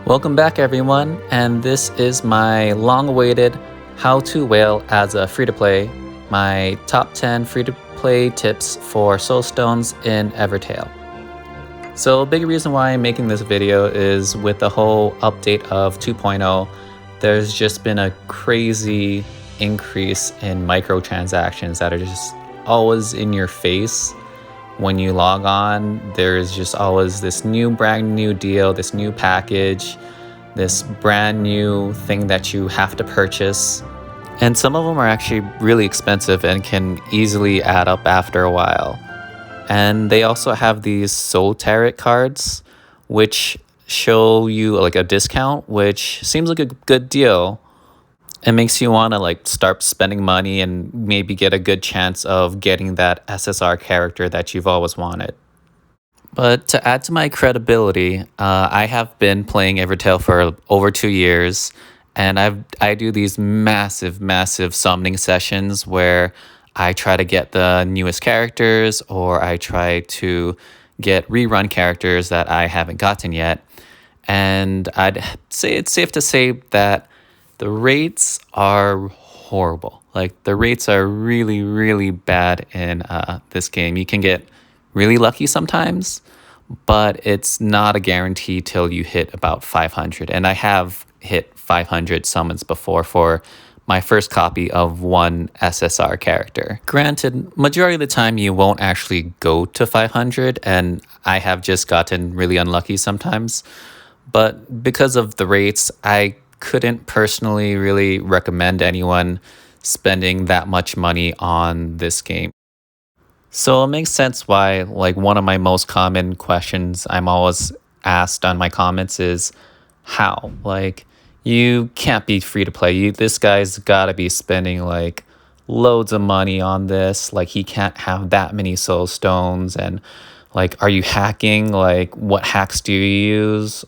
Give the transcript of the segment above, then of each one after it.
Welcome back everyone, and this is my long-awaited How to Whale as a free-to-play, my top 10 free-to-play tips for soulstones in Evertale. So a big reason why I'm making this video is with the whole update of 2.0, there's just been a crazy increase in microtransactions that are just always in your face. When you log on, there's just always this brand new deal, this new package, this brand new thing that you have to purchase. And some of them are actually really expensive and can easily add up after a while. And they also have these soul tarot cards, which show you like a discount, which seems like a good deal. It makes you want to start spending money and maybe get a good chance of getting that SSR character that you've always wanted. But to add to my credibility, I have been playing Evertale for over 2 years, and I do these massive summoning sessions where I try to get the newest characters, or I try to get rerun characters that I haven't gotten yet. And I'd say it's safe to say that the rates are horrible. The rates are really bad in this game. You can get really lucky sometimes, but it's not a guarantee till you hit about 500. And I have hit 500 summons before for my first copy of one SSR character. Granted, majority of the time you won't actually go to 500, and I have just gotten really unlucky sometimes. But because of the rates, I couldn't personally really recommend anyone spending that much money on this game. So it makes sense why one of my most common questions I'm always asked on my comments is how? You can't be free to play. This guy's gotta be spending loads of money on this. He can't have that many soul stones, and are you hacking? What hacks do you use?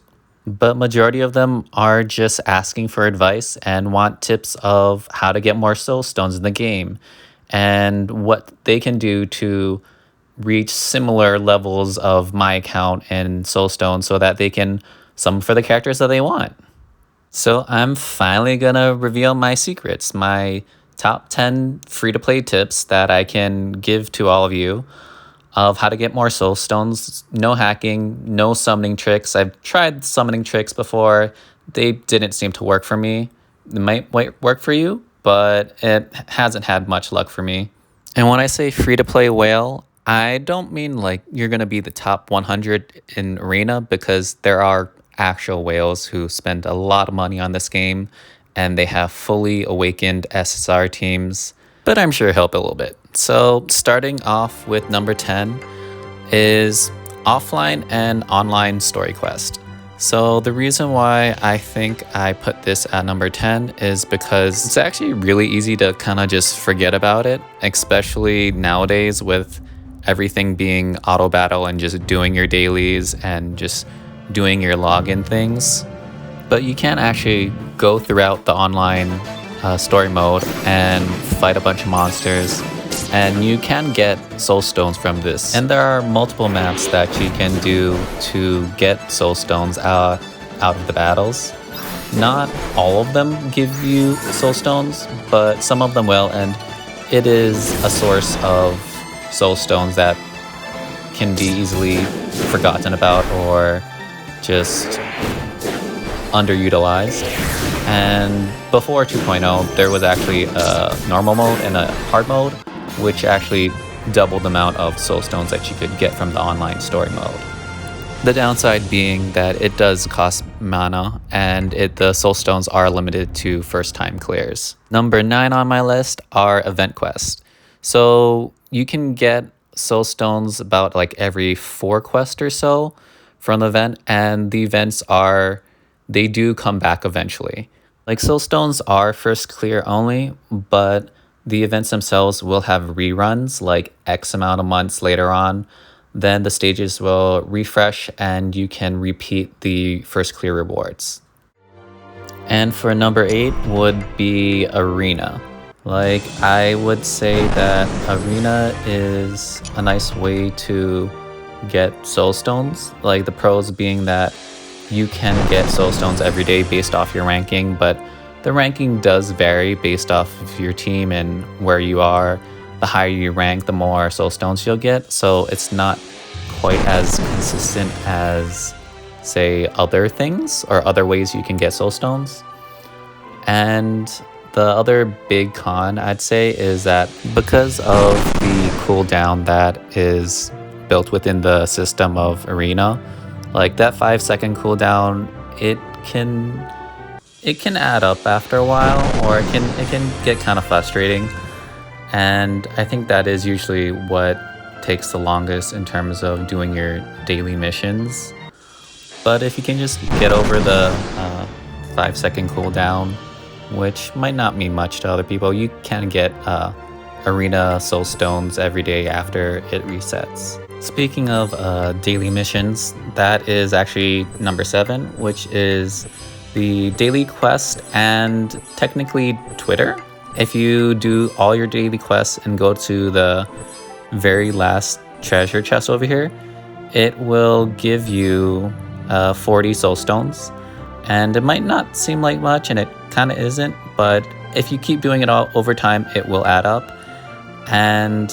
But majority of them are just asking for advice and want tips of how to get more soul stones in the game and what they can do to reach similar levels of my account and soul stones so that they can summon for the characters that they want. So I'm finally gonna reveal my secrets, my top 10 free-to-play tips that I can give to all of you of how to get more soul stones. No hacking, no summoning tricks. I've tried summoning tricks before. They didn't seem to work for me. It might work for you, but it hasn't had much luck for me. And when I say free-to-play whale, I don't mean you're going to be the top 100 in arena, because there are actual whales who spend a lot of money on this game and they have fully awakened SSR teams. But I'm sure it'll help a little bit. So starting off with number 10 is offline and online story quest. So the reason why I think I put this at number 10 is because it's actually really easy to kind of just forget about it, especially nowadays with everything being auto battle and just doing your dailies and just doing your login things. But you can actually go throughout the online story mode and fight a bunch of monsters, and you can get soul stones from this. And there are multiple maps that you can do to get soul stones out of the battles. Not all of them give you soul stones, but some of them will, and it is a source of soul stones that can be easily forgotten about or just underutilized. And before 2.0, there was actually a normal mode and a hard mode, which actually doubled the amount of soul stones that you could get from the online story mode. The downside being that it does cost mana, and the soul stones are limited to first-time clears. Number 9 on my list are event quests. So you can get soul stones about every 4 quests or so from the event, and the events they do come back eventually. Soul stones are first clear only, but the events themselves will have reruns X amount of months later on. Then the stages will refresh and you can repeat the first clear rewards. And for number 8 would be arena. I would say that arena is a nice way to get soul stones. The pros being that you can get soul stones every day based off your ranking, but the ranking does vary based off of your team and where you are. The higher you rank, the more soul stones you'll get, so it's not quite as consistent as, say, other things or other ways you can get soul stones. And the other big con I'd say is that because of the cooldown that is built within the system of Arena, like that 5-second cooldown, it can add up after a while, or it can get kind of frustrating. And I think that is usually what takes the longest in terms of doing your daily missions. But if you can just get over the 5-second cooldown, which might not mean much to other people, you can get Arena Soul Stones every day after it resets. Speaking of daily missions, that is actually number 7, which is the daily quest and technically Twitter. If you do all your daily quests and go to the very last treasure chest over here, it will give you 40 soul stones. And it might not seem like much, and it kind of isn't, but if you keep doing it all over time, it will add up. And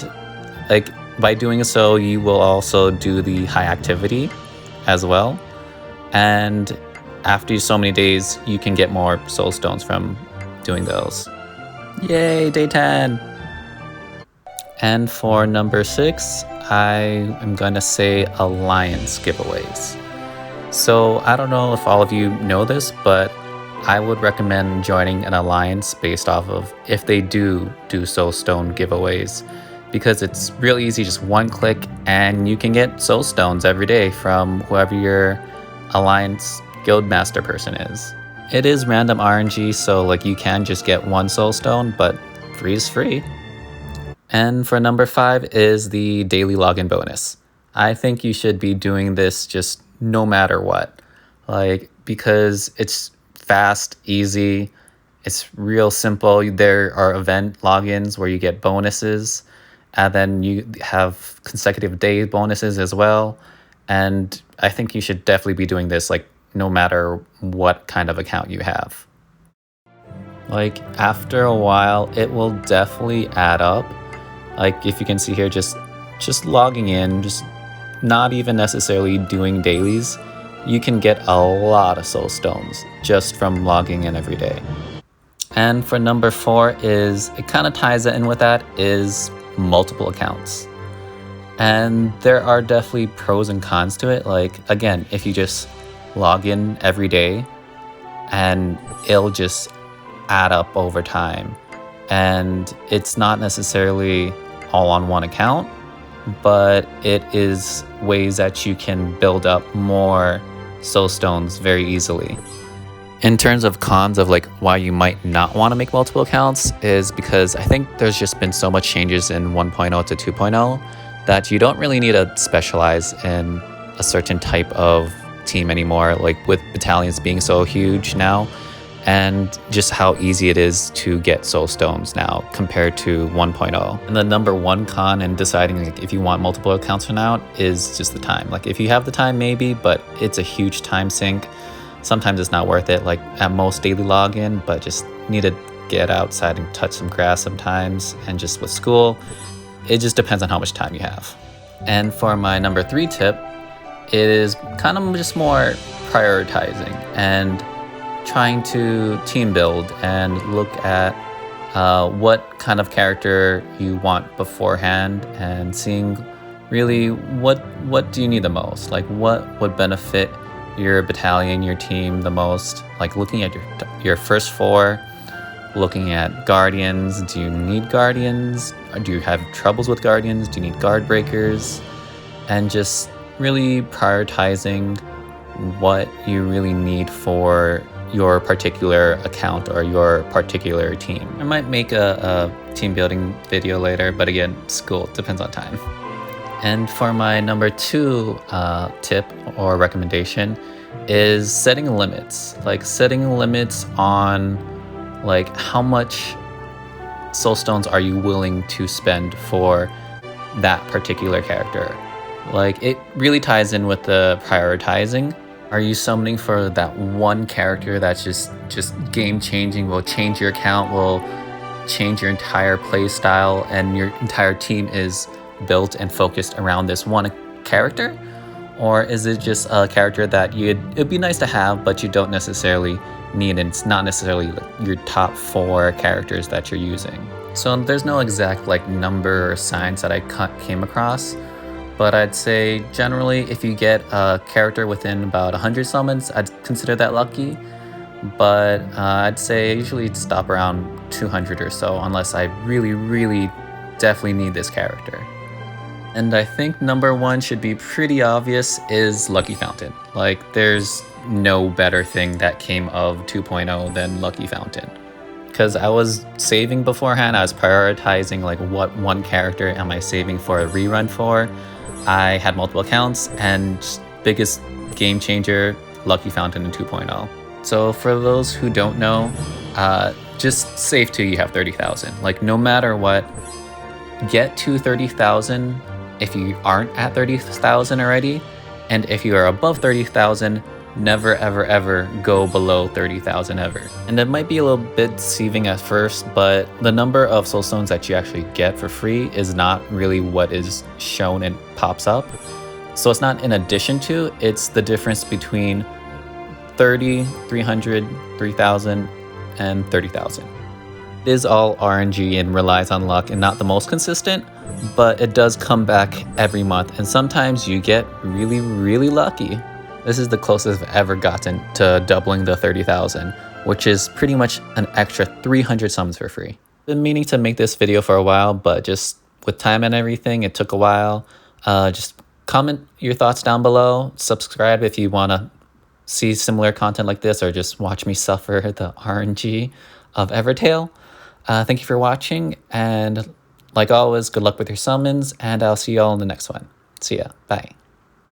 like by doing so, you will also do the high activity as well. And after so many days, you can get more soul stones from doing those. Yay, day 10! And for number 6, I am going to say alliance giveaways. So I don't know if all of you know this, but I would recommend joining an alliance based off of if they do soul stone giveaways, because it's real easy, just one click and you can get soul stones every day from whoever your alliance guild master person is. It is random RNG, so like you can just get one soul stone, but free is free. And for number 5 is the daily login bonus. I think you should be doing this just no matter what, like, because it's fast, easy, it's real simple. There are event logins where you get bonuses, and then you have consecutive day bonuses as well. And I think you should definitely be doing this like no matter what kind of account you have. Like after a while, it will definitely add up. Like if you can see here, just logging in, just not even necessarily doing dailies, you can get a lot of soul stones just from logging in every day. And for number 4 is, it kind of ties in with that, is multiple accounts. And there are definitely pros and cons to it. Like again, if you just log in every day, and it'll just add up over time. And it's not necessarily all on one account, but it is ways that you can build up more soul stones very easily. In terms of cons of like why you might not want to make multiple accounts is because I think there's just been so much changes in 1.0 to 2.0 that you don't really need to specialize in a certain type of team anymore, like with battalions being so huge now, and just how easy it is to get soul stones now compared to 1.0. And the number 1 con in deciding like if you want multiple accounts from now is just the time. Like if you have the time, maybe, but it's a huge time sink. Sometimes it's not worth it, like at most daily login, but just need to get outside and touch some grass sometimes. And just with school, it just depends on how much time you have. And for my number 3 tip, it is kind of just more prioritizing and trying to team build and look at what kind of character you want beforehand, and seeing really what do you need the most, like what would benefit your battalion, your team the most. Like looking at your first 4, looking at guardians. Do you need guardians? Do you have troubles with guardians? Do you need guard breakers? And just really prioritizing what you really need for your particular account or your particular team. I might make a team building video later, but again, school depends on time. And for my number 2 tip or recommendation is setting limits. Like setting limits on like how much soul stones are you willing to spend for that particular character. Like it really ties in with the prioritizing, Are you summoning for that one character that's just game changing, will change your account, will change your entire play style, and your entire team is built and focused around this one character? Or is it just a character that it'd be nice to have, but you don't necessarily need, and it's not necessarily like your top 4 characters that you're using? So there's no exact like number or signs that I came across, but I'd say generally if you get a character within about 100 summons, I'd consider that lucky. But I'd say I usually stop around 200 or so unless I really definitely need this character. And I think number 1 should be pretty obvious, is Lucky Fountain. Like, there's no better thing that came of 2.0 than Lucky Fountain. Because I was saving beforehand, I was prioritizing like what one character am I saving for a rerun for. I had multiple accounts, and biggest game changer, Lucky Fountain in 2.0. So for those who don't know, just save till you have 30,000. Like, no matter what, get to 30,000 if you aren't at 30,000 already, and if you are above 30,000, never ever go below 30,000 ever. And it might be a little bit deceiving at first, but the number of soul stones that you actually get for free is not really what is shown and pops up. So it's not in addition to, it's the difference between 30, 300, 3,000, and 30,000. It is all RNG and relies on luck and not the most consistent, but it does come back every month, and sometimes you get really lucky. This is the closest I've ever gotten to doubling the 30,000, which is pretty much an extra 300 summons for free. Been meaning to make this video for a while, but just with time and everything, it took a while. Just comment your thoughts down below, subscribe if you want to see similar content like this, or just watch me suffer the RNG of Evertale. Thank you for watching, and like always, good luck with your summons, and I'll see you all in the next one. See ya. Bye.